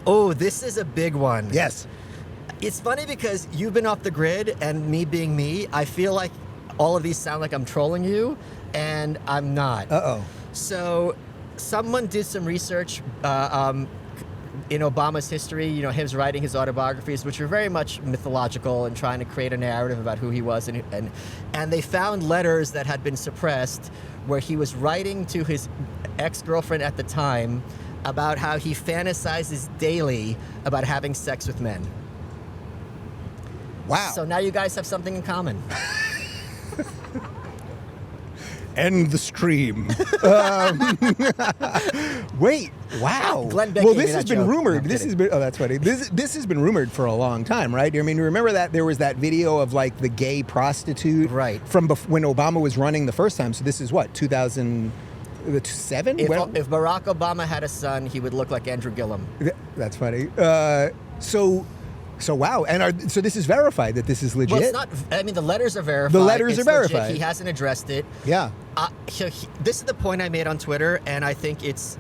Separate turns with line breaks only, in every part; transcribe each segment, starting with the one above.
Oh, this is a big one.
Yes.
It's funny because you've been off the grid, and me being me, I feel like all of these sound like I'm trolling you, and I'm not.
Uh-oh.
So someone did some research in Obama's history, him writing his autobiographies, which were very much mythological and trying to create a narrative about who he was. And they found letters that had been suppressed where he was writing to his ex-girlfriend at the time about how he fantasizes daily about having sex with men.
Wow.
So now you guys have something in common.
End the stream. Wait, wow.
Glenn Beck
well,
gave me
this has
that
been
joke.
rumored.
No,
This
kidding.
has been. Oh, that's funny. This has been rumored for a long time, right? I mean, remember that there was that video of like the gay prostitute,
right,
from when Obama was running the first time. So this is what 2007.
If Barack Obama had a son, he would look like Andrew Gillum.
That's funny. So wow, and so this is verified that this is legit.
Well, it's not. I mean, the letters are verified.
The letters
It's
are verified.
Legit. He hasn't addressed it.
Yeah.
This is the point I made on Twitter, and I think it's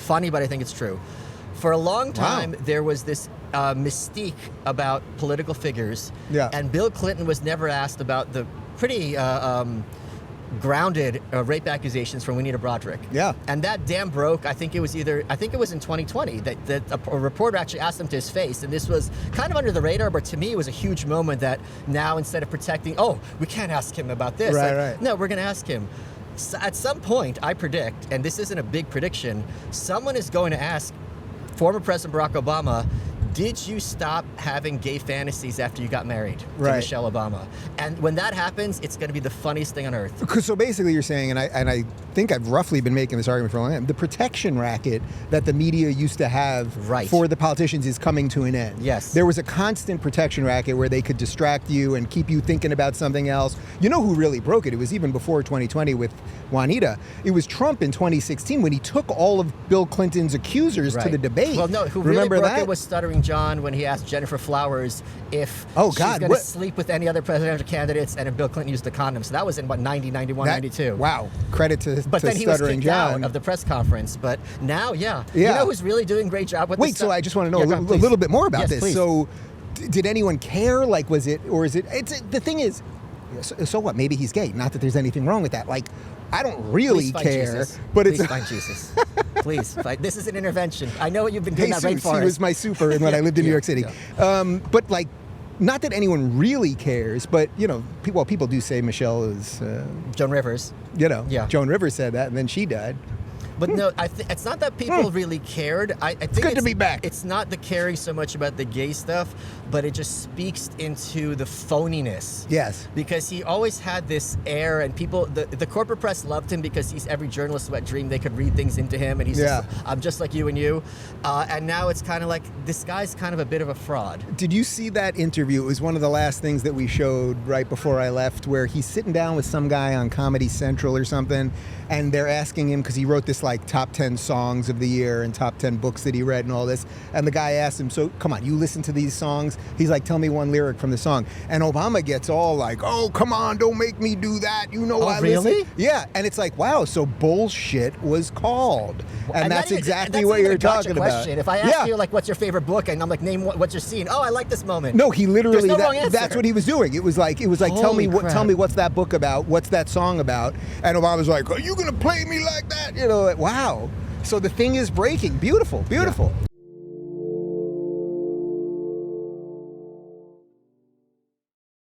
funny, but I think it's true. For a long time, there was this mystique about political figures.
Yeah.
And Bill Clinton was never asked about the pretty grounded rape accusations from Juanita Broderick.
Yeah.
And that dam broke. I think it was in 2020 that a reporter actually asked him to his face, and this was kind of under the radar, but to me it was a huge moment that now instead of protecting, we can't ask him about this.
Right.
No, we're going to ask him. So at some point, I predict, and this isn't a big prediction, someone is going to ask former President Barack Obama, did you stop having gay fantasies after you got married to Michelle Obama? And when that happens, it's going to be the funniest thing on earth.
So basically you're saying, and I think I've roughly been making this argument for a long time, the protection racket that the media used to have for the politicians is coming to an end.
Yes.
There was a constant protection racket where they could distract you and keep you thinking about something else. You know who really broke it? It was even before 2020 with Juanita. It was Trump in 2016 when he took all of Bill Clinton's accusers to the debate.
Well, no, who
Remember
really broke
that?
it was Stuttering John when he asked Jennifer Flowers if she's going to sleep with any other presidential candidates, and if Bill Clinton used the condom. So that was in, 90, 91, 92.
Wow. Credit to
But then he was
Stuttering
kicked
John.
out of the press conference. But now, You know who's really doing a great job with this stuff?
So I just want to know a little bit more about this.
Please.
So did anyone care? Like, was it, or is it, the thing is, so what? Maybe he's gay. Not that there's anything wrong with that. Like, I don't really care. But
Please find Jesus. Please find. This is an intervention. I know what you've been doing.
Jesus, he was my super when I lived in New York City.
Yeah.
But like, not that anyone really cares, but people do say Michelle is
Joan Rivers.
Joan Rivers said that, and then she died.
But no, it's not that people really cared. I think
it's good to be back.
It's not the caring so much about the gay stuff, but it just speaks into the phoniness.
Yes.
Because he always had this air, and people, the corporate press loved him because he's every journalist's wet dream. They could read things into him, and he's just, I'm just like you and you. And now it's kind of like, this guy's kind of a bit of a fraud.
Did you see that interview? It was one of the last things that we showed right before I left, where he's sitting down with some guy on Comedy Central or something, and they're asking him, because he wrote this like top 10 songs of the year and top 10 books that he read and all this, and the guy asked him, so come on, you listen to these songs? He's like, tell me one lyric from the song. And Obama gets all like, oh, come on, don't make me do that, I
really?
listen. Yeah, and it's like, wow, so bullshit was called. And that's exactly what you're talking about.
If I ask you, like, what's your favorite book, and I'm like, name what's your scene? Oh, I like this moment.
No, he literally,
There's no wrong answer.
That's what he was doing. It was like, tell me what's that book about? What's that song about? And Obama's like, are you going to play me like that? Wow. So the thing is breaking. Beautiful.